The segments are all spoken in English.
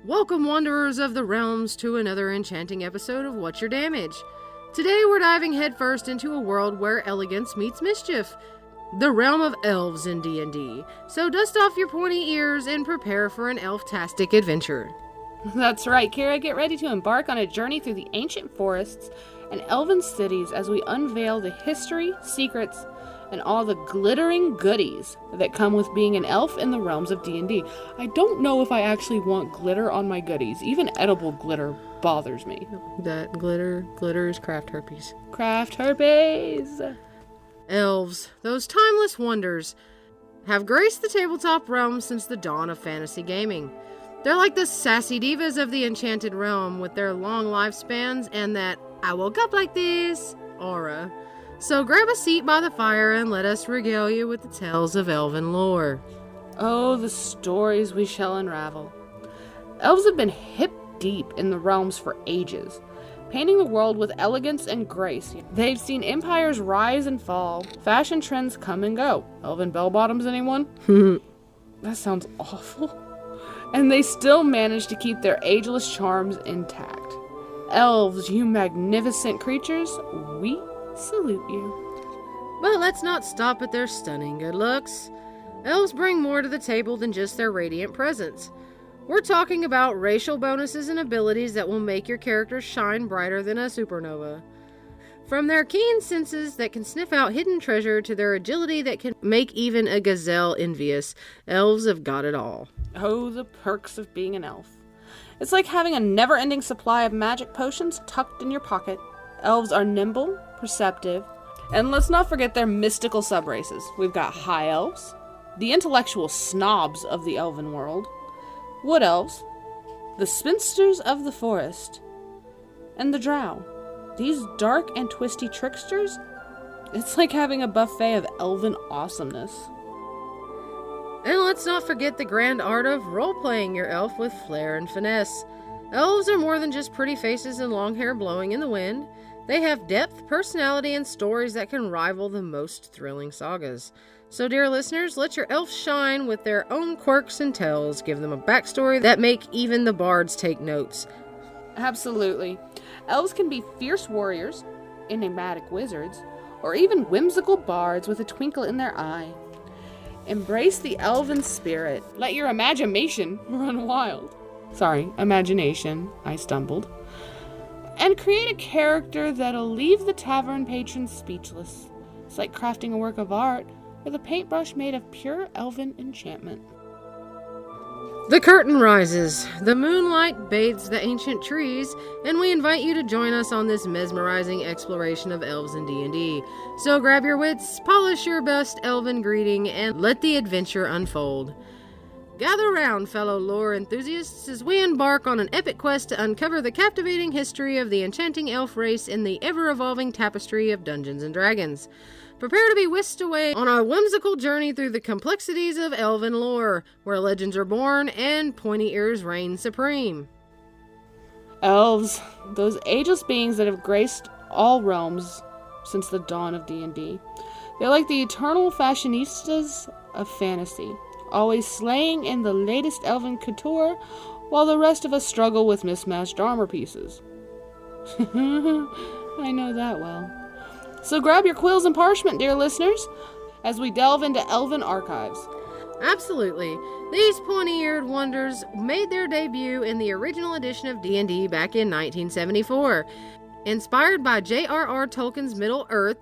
Welcome, wanderers of the realms, to another enchanting episode of What's Your Damage? Today we're diving headfirst into a world where elegance meets mischief, the realm of elves in D&D. So dust off your pointy ears and prepare for an elf-tastic adventure. That's right, Kira. Get ready to embark on a journey through the ancient forests and elven cities as we unveil the history, secrets, and all the glittering goodies that come with being an elf in the realms of D&D. I don't know if I actually want glitter on my goodies. Even edible glitter bothers me. That glitter is craft herpes. Craft herpes! Elves, those timeless wonders, have graced the tabletop realm since the dawn of fantasy gaming. They're like the sassy divas of the enchanted realm with their long lifespans and that "I woke up like this" aura. So grab a seat by the fire and let us regale you with the tales of elven lore. Oh, the stories we shall unravel. Elves have been hip deep in the realms for ages, painting the world with elegance and grace. They've seen empires rise and fall, fashion trends come and go. Elven bell-bottoms, anyone? That sounds awful. And they still manage to keep their ageless charms intact. Elves, you magnificent creatures, we salute you. But let's not stop at their stunning good looks. Elves bring more to the table than just their radiant presence. We're talking about racial bonuses and abilities that will make your character shine brighter than a supernova. From their keen senses that can sniff out hidden treasure to their agility that can make even a gazelle envious, elves have got it all. Oh, the perks of being an elf. It's like having a never-ending supply of magic potions tucked in your pocket. Elves are nimble, perceptive, and let's not forget their mystical subraces. We've got High Elves, the intellectual snobs of the elven world, Wood Elves, the spinsters of the forest, and the Drow. These dark and twisty tricksters, it's like having a buffet of elven awesomeness. And let's not forget the grand art of role-playing your elf with flair and finesse. Elves are more than just pretty faces and long hair blowing in the wind. They have depth, personality, and stories that can rival the most thrilling sagas. So, dear listeners, let your elves shine with their own quirks and tells. Give them a backstory that make even the bards take notes. Absolutely. Elves can be fierce warriors, enigmatic wizards, or even whimsical bards with a twinkle in their eye. Embrace the elven spirit. Let your imagination run wild. Sorry, imagination. I stumbled. And create a character that'll leave the tavern patrons speechless. It's like crafting a work of art with a paintbrush made of pure elven enchantment. The curtain rises, the moonlight bathes the ancient trees, and we invite you to join us on this mesmerizing exploration of elves in D&D. So grab your wits, polish your best elven greeting, and let the adventure unfold. Gather round, fellow lore enthusiasts, as we embark on an epic quest to uncover the captivating history of the enchanting elf race in the ever-evolving tapestry of Dungeons & Dragons. Prepare to be whisked away on a whimsical journey through the complexities of elven lore, where legends are born and pointy ears reign supreme. Elves, those ageless beings that have graced all realms since the dawn of D&D. They're like the eternal fashionistas of fantasy, always slaying in the latest elven couture, while the rest of us struggle with mismatched armor pieces. I know that well. So grab your quills and parchment, dear listeners, as we delve into elven archives. Absolutely. These pointy-eared wonders made their debut in the original edition of D&D back in 1974. Inspired by J.R.R. Tolkien's Middle-earth,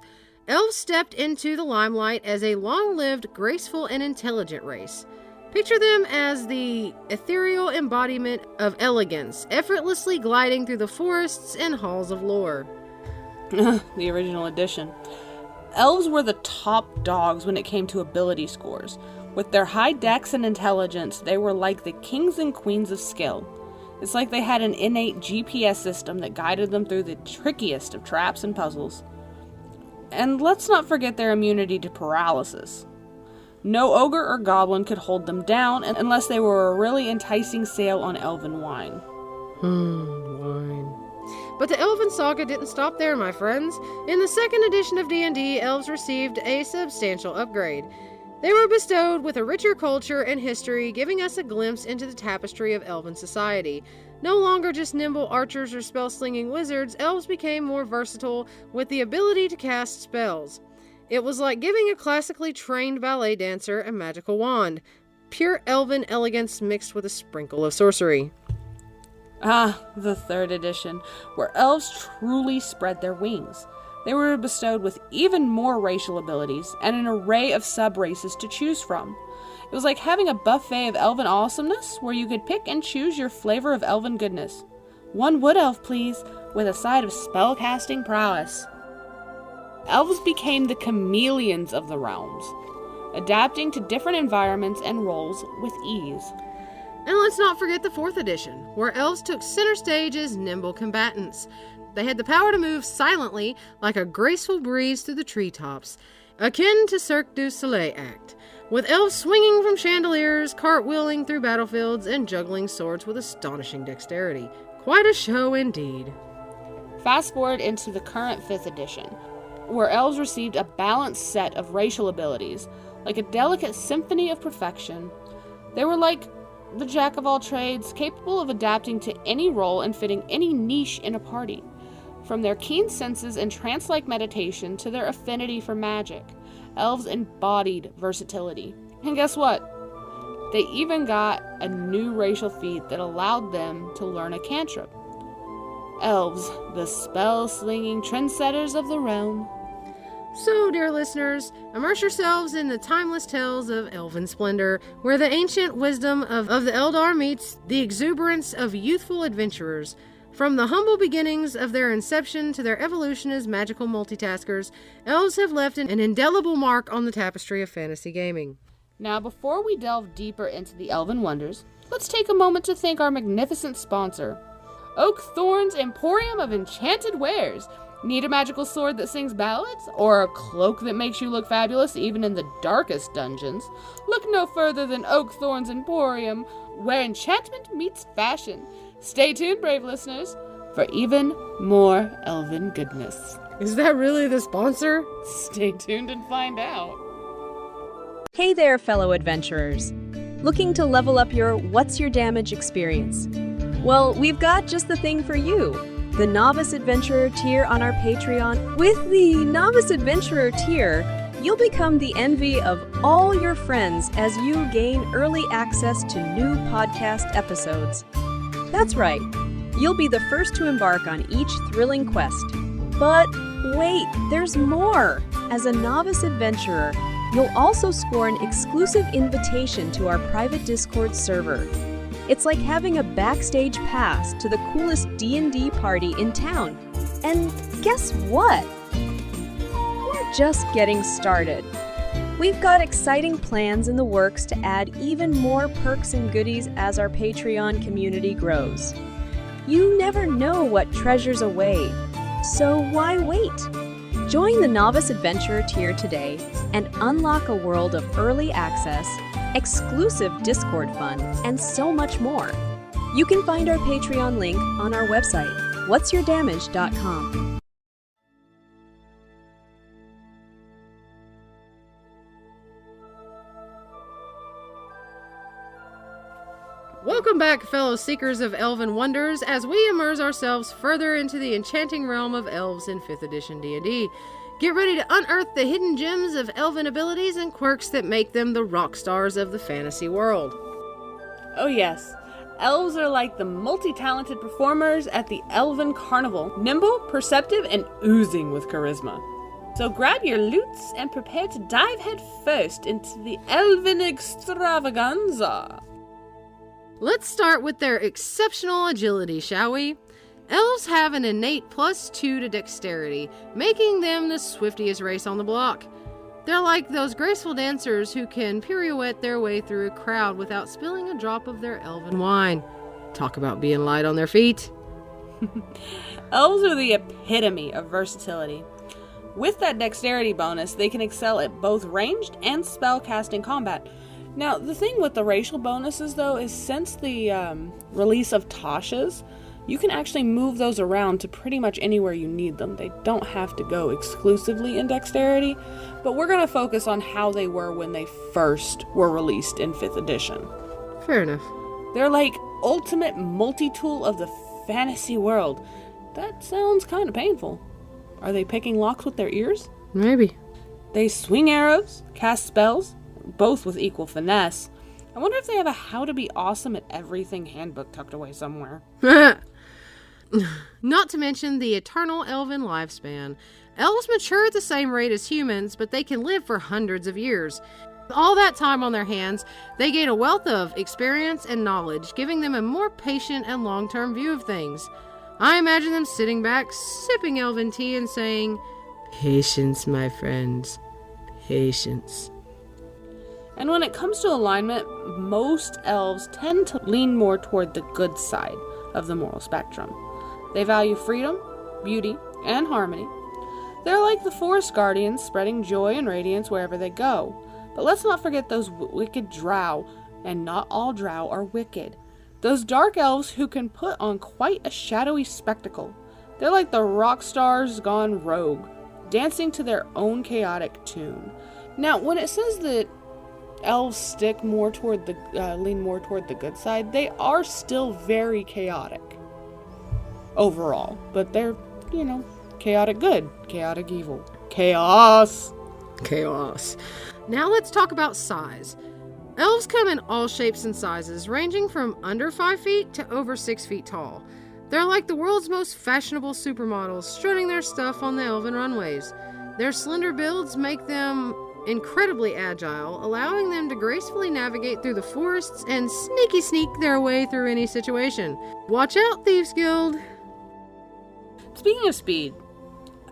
elves stepped into the limelight as a long-lived, graceful, and intelligent race. Picture them as the ethereal embodiment of elegance, effortlessly gliding through the forests and halls of lore. The original edition. Elves were the top dogs when it came to ability scores. With their high dex and intelligence, they were like the kings and queens of skill. It's like they had an innate GPS system that guided them through the trickiest of traps and puzzles. And let's not forget their immunity to paralysis. No ogre or goblin could hold them down unless they were a really enticing sail on elven wine. Wine. But the Elven saga didn't stop there, my friends. In the second edition of D&D, elves received a substantial upgrade. They were bestowed with a richer culture and history, giving us a glimpse into the tapestry of elven society. No longer just nimble archers or spell-slinging wizards, elves became more versatile with the ability to cast spells. It was like giving a classically trained ballet dancer a magical wand. Pure elven elegance mixed with a sprinkle of sorcery. Ah, the 3rd edition, where elves truly spread their wings. They were bestowed with even more racial abilities and an array of subraces to choose from. It was like having a buffet of elven awesomeness where you could pick and choose your flavor of elven goodness. One wood elf, please, with a side of spellcasting prowess. Elves became the chameleons of the realms, adapting to different environments and roles with ease. And let's not forget the 4th edition, where elves took center stage as nimble combatants. They had the power to move silently like a graceful breeze through the treetops, akin to Cirque du Soleil act, with elves swinging from chandeliers, cartwheeling through battlefields, and juggling swords with astonishing dexterity. Quite a show indeed. Fast forward into the current 5th edition, where elves received a balanced set of racial abilities, like a delicate symphony of perfection. They were like the jack of all trades, capable of adapting to any role and fitting any niche in a party. From their keen senses and trance-like meditation to their affinity for magic, elves embodied versatility. And guess what? They even got a new racial feat that allowed them to learn a cantrip. Elves, the spell-slinging trendsetters of the realm. So, dear listeners, immerse yourselves in the timeless tales of elven splendor, where the ancient wisdom of the Eldar meets the exuberance of youthful adventurers. From the humble beginnings of their inception to their evolution as magical multitaskers, elves have left an indelible mark on the tapestry of fantasy gaming. Now, before we delve deeper into the elven wonders, let's take a moment to thank our magnificent sponsor, Oakthorn's Emporium of Enchanted Wares. Need a magical sword that sings ballads? Or a cloak that makes you look fabulous even in the darkest dungeons? Look no further than Oakthorn's Emporium, where enchantment meets fashion. Stay tuned, brave listeners, for even more elven goodness. Is that really the sponsor? Stay tuned and find out. Hey there, fellow adventurers. Looking to level up your What's Your Damage experience? Well, we've got just the thing for you. The Novice Adventurer tier on our Patreon. With the Novice Adventurer tier, you'll become the envy of all your friends as you gain early access to new podcast episodes. That's right, you'll be the first to embark on each thrilling quest. But wait, there's more! As a Novice Adventurer, you'll also score an exclusive invitation to our private Discord server. It's like having a backstage pass to the coolest D&D party in town. And guess what? We're just getting started. We've got exciting plans in the works to add even more perks and goodies as our Patreon community grows. You never know what treasures await, so why wait? Join the Novice Adventurer tier today and unlock a world of early access, exclusive Discord fun, and so much more. You can find our Patreon link on our website, whatsyourdamage.com. Welcome back, fellow seekers of elven wonders, as we immerse ourselves further into the enchanting realm of elves in 5th edition D&D. Get ready to unearth the hidden gems of elven abilities and quirks that make them the rock stars of the fantasy world. Oh yes, elves are like the multi-talented performers at the Elven Carnival, nimble, perceptive, and oozing with charisma. So grab your lutes and prepare to dive head first into the Elven extravaganza. Let's start with their exceptional agility, shall we? Elves have an innate +2 to dexterity, making them the swiftiest race on the block. They're like those graceful dancers who can pirouette their way through a crowd without spilling a drop of their elven wine. Talk about being light on their feet. Elves are the epitome of versatility. With that dexterity bonus, they can excel at both ranged and spellcasting combat. Now, the thing with the racial bonuses, though, is since the release of Tasha's, you can actually move those around to pretty much anywhere you need them. They don't have to go exclusively in dexterity, but we're going to focus on how they were when they first were released in 5th edition. Fair enough. They're like ultimate multi-tool of the fantasy world. That sounds kind of painful. Are they picking locks with their ears? Maybe. They swing arrows, cast spells, both with equal finesse. I wonder if they have a how to be awesome at everything handbook tucked away somewhere. Not to mention the eternal elven lifespan. Elves mature at the same rate as humans, but they can live for hundreds of years. With all that time on their hands, they gain a wealth of experience and knowledge, giving them a more patient and long-term view of things. I imagine them sitting back, sipping elven tea and saying, "Patience, my friends. Patience." And when it comes to alignment, most elves tend to lean more toward the good side of the moral spectrum. They value freedom, beauty, and harmony. They're like the forest guardians, spreading joy and radiance wherever they go. But let's not forget those wicked Drow, and not all Drow are wicked. Those dark elves who can put on quite a shadowy spectacle. They're like the rock stars gone rogue, dancing to their own chaotic tune. Now, when it says that elves stick more toward the lean more toward the good side, they are still very chaotic overall, but they're, chaotic good, chaotic evil, chaos. Now let's talk about size. Elves come in all shapes and sizes, ranging from under 5 feet to over 6 feet tall. They're like the world's most fashionable supermodels, strutting their stuff on the elven runways. Their slender builds make them incredibly agile, allowing them to gracefully navigate through the forests and sneak their way through any situation. Watch out, Thieves Guild! Speaking of speed,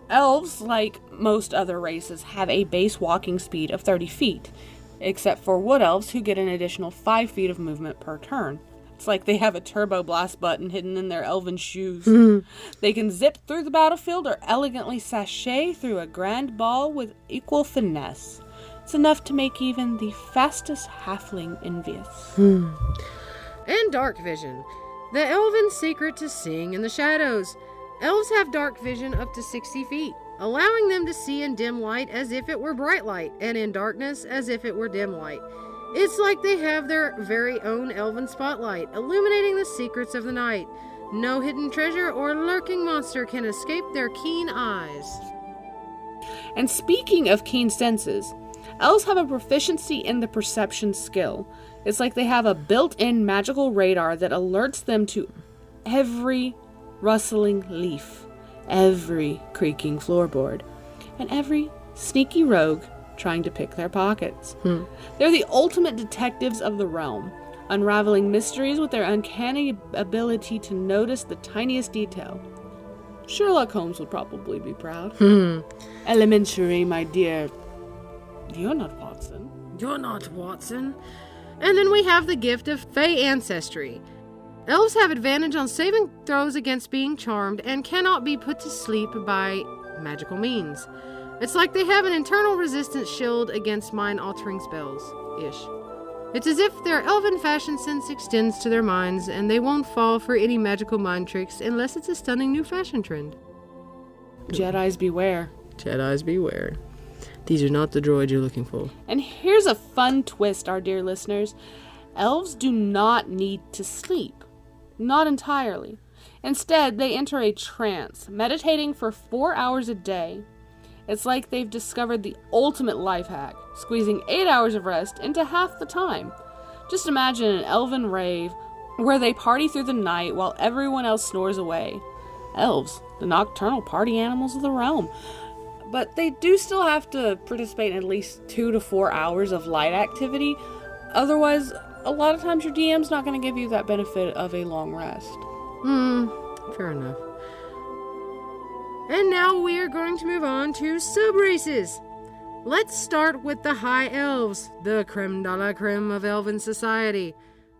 elves, like most other races, have a base walking speed of 30 feet, except for Wood Elves, who get an additional 5 feet of movement per turn. It's like they have a turbo blast button hidden in their elven shoes. They can zip through the battlefield or elegantly sashay through a grand ball with equal finesse. It's enough to make even the fastest halfling envious. And dark vision. The elven secret to seeing in the shadows. Elves have dark vision up to 60 feet, allowing them to see in dim light as if it were bright light, and in darkness as if it were dim light. It's like they have their very own elven spotlight, illuminating the secrets of the night. No hidden treasure or lurking monster can escape their keen eyes. And speaking of keen senses, elves have a proficiency in the perception skill. It's like they have a built-in magical radar that alerts them to every rustling leaf, every creaking floorboard, and every sneaky rogue trying to pick their pockets. They're the ultimate detectives of the realm, unraveling mysteries with their uncanny ability to notice the tiniest detail. Sherlock Holmes would probably be proud. Elementary, my dear. You're not Watson. You're not Watson. And then we have the gift of Fey ancestry. Elves have advantage on saving throws against being charmed and cannot be put to sleep by magical means. It's like they have an internal resistance shield against mind-altering spells-ish. It's as if their elven fashion sense extends to their minds and they won't fall for any magical mind tricks unless it's a stunning new fashion trend. Jedis beware. Jedis beware. These are not the droids you're looking for. And here's a fun twist, our dear listeners. Elves do not need to sleep. Not entirely. Instead, they enter a trance, meditating for 4 hours a day. It's like they've discovered the ultimate life hack, squeezing 8 hours of rest into half the time. Just imagine an elven rave where they party through the night while everyone else snores away. Elves, the nocturnal party animals of the realm. But they do still have to participate in at least 2 to 4 hours of light activity. Otherwise, a lot of times your DM's not going to give you that benefit of a long rest. Fair enough. And now we are going to move on to subraces. Let's start with the High Elves, the creme de la creme of elven society.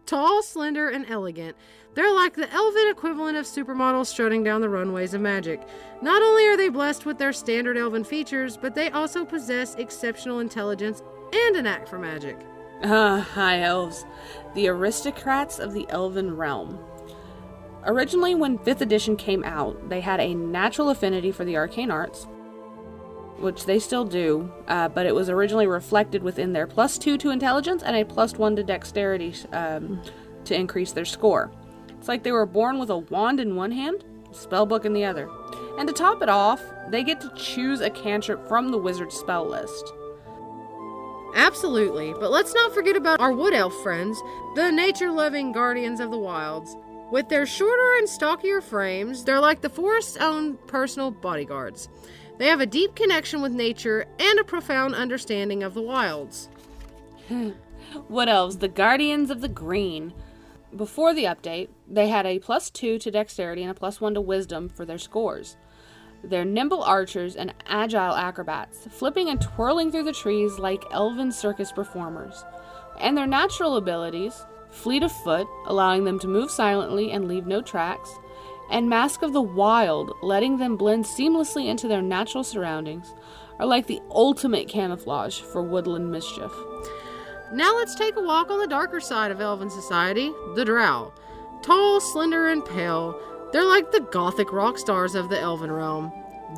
Tall, slender, and elegant, they're like the elven equivalent of supermodels strutting down the runways of magic. Not only are they blessed with their standard elven features, but they also possess exceptional intelligence and a knack for magic. High Elves, the aristocrats of the elven realm. Originally, when 5th edition came out, they had a natural affinity for the arcane arts, which they still do, but it was originally reflected within their +2 to intelligence and a +1 to dexterity to increase their score. It's like they were born with a wand in one hand, a spellbook in the other. And to top it off, they get to choose a cantrip from the wizard's spell list. Absolutely, but let's not forget about our Wood Elf friends, the nature-loving guardians of the wilds. With their shorter and stockier frames, they're like the forest's own personal bodyguards. They have a deep connection with nature and a profound understanding of the wilds. Wood Elves, the guardians of the green. Before the update, they had a +2 to dexterity and a +1 to wisdom for their scores. They're nimble archers and agile acrobats, flipping and twirling through the trees like elven circus performers. And their natural abilities, fleet of foot, allowing them to move silently and leave no tracks, and Mask of the Wild, letting them blend seamlessly into their natural surroundings, are like the ultimate camouflage for woodland mischief. Now let's take a walk on the darker side of Elven society, the Drow. Tall, slender, and pale, they're like the gothic rock stars of the Elven realm.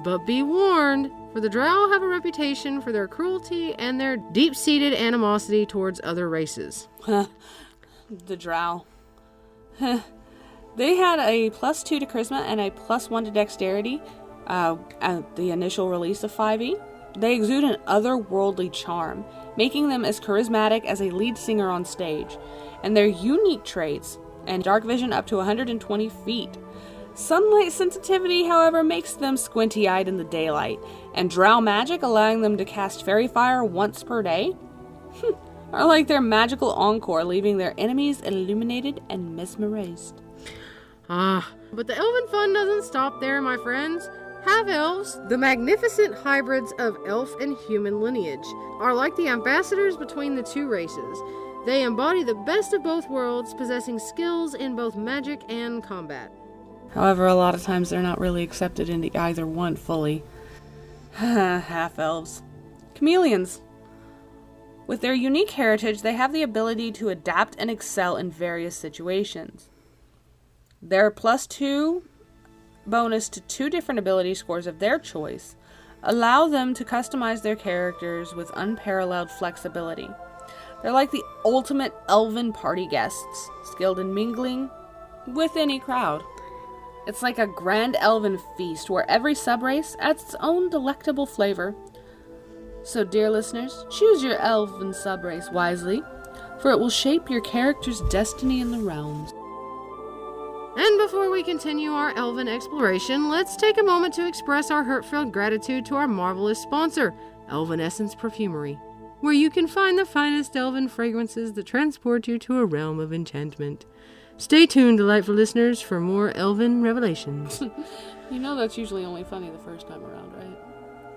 But be warned, for the Drow have a reputation for their cruelty and their deep-seated animosity towards other races. The Drow. They had a +2 to charisma and a +1 to dexterity at the initial release of 5e. They exude an otherworldly charm, making them as charismatic as a lead singer on stage, and their unique traits, and dark vision up to 120 feet. Sunlight sensitivity, however, makes them squinty-eyed in the daylight, and Drow magic allowing them to cast fairy fire once per day are like their magical encore, leaving their enemies illuminated and mesmerized. But the Elven fun doesn't stop there, my friends. Half Elves, the magnificent hybrids of elf and human lineage, are like the ambassadors between the two races. They embody the best of both worlds, possessing skills in both magic and combat. However, a lot of times they're not really accepted into either one fully. Half Elves. Chameleons. With their unique heritage, they have the ability to adapt and excel in various situations. Their +2 bonus to 2 different ability scores of their choice allow them to customize their characters with unparalleled flexibility. They're like the ultimate elven party guests, skilled in mingling with any crowd. It's like a grand elven feast where every subrace adds its own delectable flavor. So, dear listeners, choose your elven subrace wisely, for it will shape your character's destiny in the realms. And before we continue our Elven exploration, let's take a moment to express our heartfelt gratitude to our marvelous sponsor, Elven Essence Perfumery, where you can find the finest Elven fragrances that transport you to a realm of enchantment. Stay tuned, delightful listeners, for more Elven revelations. You know that's usually only funny the first time around, right?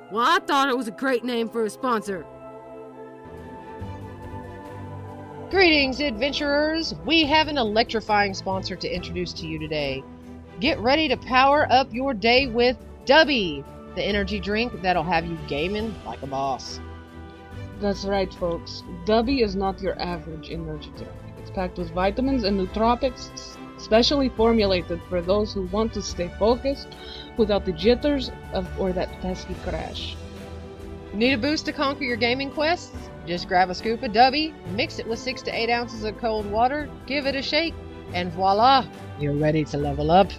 Well, I thought it was a great name for a sponsor. Greetings, adventurers! We have an electrifying sponsor to introduce to you today. Get ready to power up your day with Dubby, the energy drink that'll have you gaming like a boss. That's right, folks. Dubby is not your average energy drink. It's packed with vitamins and nootropics, specially formulated for those who want to stay focused without the jitters or that pesky crash. Need a boost to conquer your gaming quests? Just grab a scoop of Dubby, mix it with 6 to 8 ounces of cold water, give it a shake, and voila! You're ready to level up.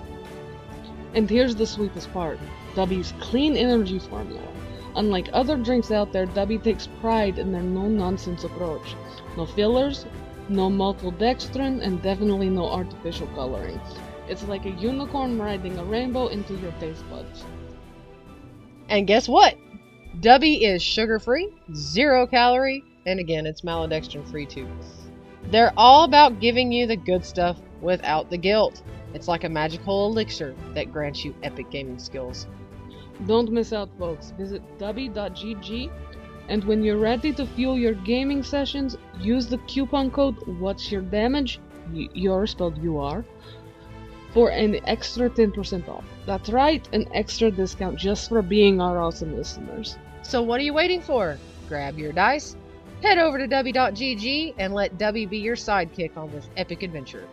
And here's the sweetest part. Dubby's clean energy formula. Unlike other drinks out there, Dubby takes pride in their no-nonsense approach. No fillers, no maltodextrin, and definitely no artificial coloring. It's like a unicorn riding a rainbow into your taste buds. And guess what? Dubby is sugar-free, 0 calorie, and again, it's maltodextrin-free too. They're all about giving you the good stuff without the guilt. It's like a magical elixir that grants you epic gaming skills. Don't miss out, folks. Visit dubby.gg, and when you're ready to fuel your gaming sessions, use the coupon code What's Your Damage, your spelled UR, for an extra 10% off. That's right, an extra discount just for being our awesome listeners. So what are you waiting for? Grab your dice, head over to dubby.gg, and let Dubby be your sidekick on this epic adventure.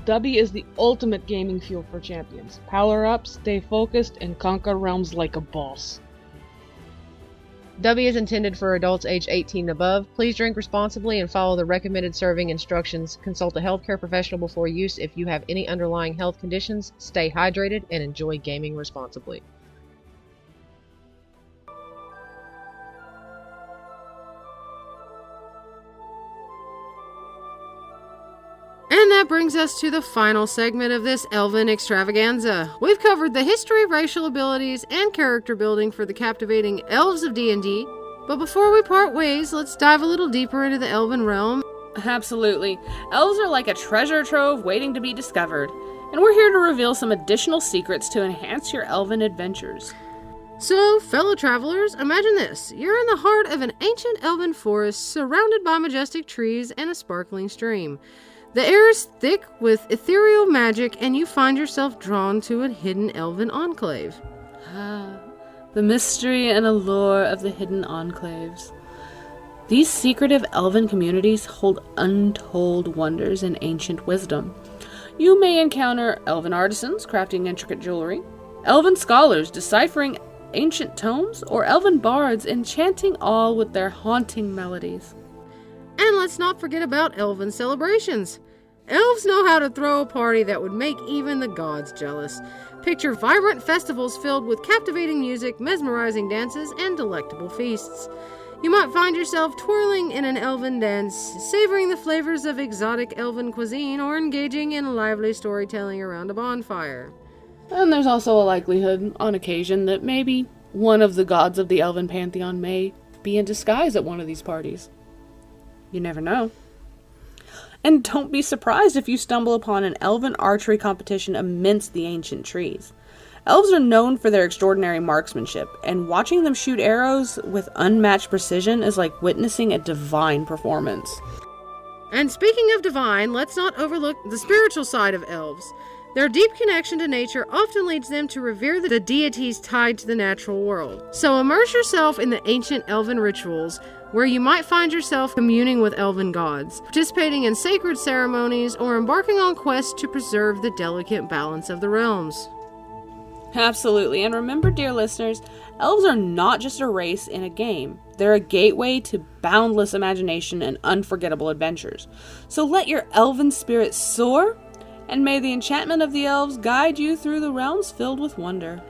Dubby is the ultimate gaming fuel for champions. Power up, stay focused, and conquer realms like a boss. Dubby is intended for adults age 18 and above. Please drink responsibly and follow the recommended serving instructions. Consult a healthcare professional before use if you have any underlying health conditions. Stay hydrated and enjoy gaming responsibly. And that brings us to the final segment of this Elven extravaganza. We've covered the history, racial abilities, and character building for the captivating Elves of D&D, but before we part ways, let's dive a little deeper into the Elven realm. Absolutely. Elves are like a treasure trove waiting to be discovered, and we're here to reveal some additional secrets to enhance your Elven adventures. So, fellow travelers, imagine this. You're in the heart of an ancient Elven forest surrounded by majestic trees and a sparkling stream. The air is thick with ethereal magic, and you find yourself drawn to a hidden Elven enclave. Ah, the mystery and allure of the hidden enclaves. These secretive Elven communities hold untold wonders and ancient wisdom. You may encounter Elven artisans crafting intricate jewelry, Elven scholars deciphering ancient tomes, or Elven bards enchanting all with their haunting melodies. And let's not forget about Elven celebrations. Elves know how to throw a party that would make even the gods jealous. Picture vibrant festivals filled with captivating music, mesmerizing dances, and delectable feasts. You might find yourself twirling in an Elven dance, savoring the flavors of exotic Elven cuisine, or engaging in lively storytelling around a bonfire. And there's also a likelihood, on occasion, that maybe one of the gods of the Elven pantheon may be in disguise at one of these parties. You never know. And don't be surprised if you stumble upon an Elven archery competition amidst the ancient trees. Elves are known for their extraordinary marksmanship, and watching them shoot arrows with unmatched precision is like witnessing a divine performance. And speaking of divine, let's not overlook the spiritual side of elves. Their deep connection to nature often leads them to revere the deities tied to the natural world. So immerse yourself in the ancient Elven rituals, where you might find yourself communing with Elven gods, participating in sacred ceremonies, or embarking on quests to preserve the delicate balance of the realms. Absolutely, and remember, dear listeners, elves are not just a race in a game. They're a gateway to boundless imagination and unforgettable adventures. So let your Elven spirit soar, and may the enchantment of the elves guide you through the realms filled with wonder.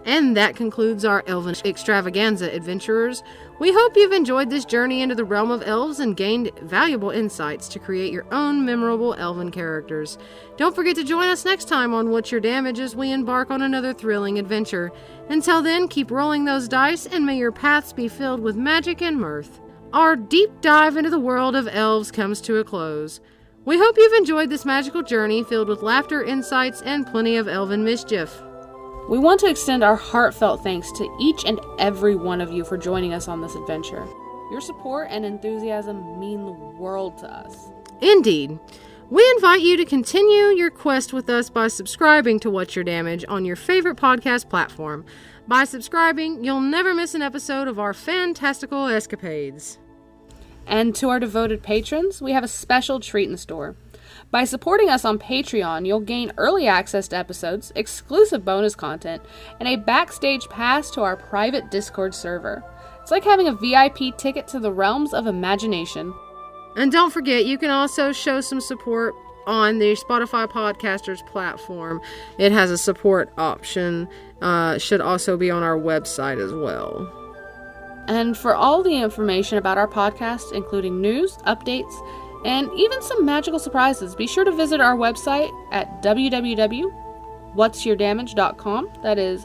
And that concludes our Elven extravaganza, adventurers. We hope you've enjoyed this journey into the realm of elves and gained valuable insights to create your own memorable Elven characters. Don't forget to join us next time on What's Your Damage as we embark on another thrilling adventure. Until then, keep rolling those dice, and may your paths be filled with magic and mirth. Our deep dive into the world of elves comes to a close. We hope you've enjoyed this magical journey filled with laughter, insights, and plenty of Elven mischief. We want to extend our heartfelt thanks to each and every one of you for joining us on this adventure. Your support and enthusiasm mean the world to us. Indeed. We invite you to continue your quest with us by subscribing to What's Your Damage on your favorite podcast platform. By subscribing, you'll never miss an episode of our fantastical escapades. And to our devoted patrons, we have a special treat in store. By supporting us on Patreon, you'll gain early access to episodes, exclusive bonus content, and a backstage pass to our private Discord server. It's like having a VIP ticket to the realms of imagination. And don't forget, you can also show some support on the Spotify Podcasters platform. It has a support option. Should also be on our website as well. And for all the information about our podcast, including news, updates, and even some magical surprises, be sure to visit our website at www.whatsyourdamage.com. That is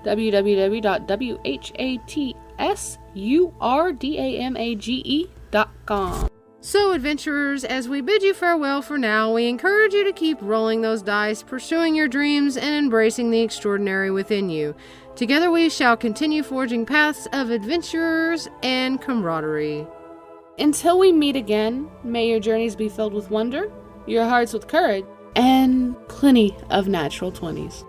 www.whatsurdamage.com. So, adventurers, as we bid you farewell for now, we encourage you to keep rolling those dice, pursuing your dreams, and embracing the extraordinary within you. Together we shall continue forging paths of adventurers and camaraderie. Until we meet again, may your journeys be filled with wonder, your hearts with courage, and plenty of natural 20s.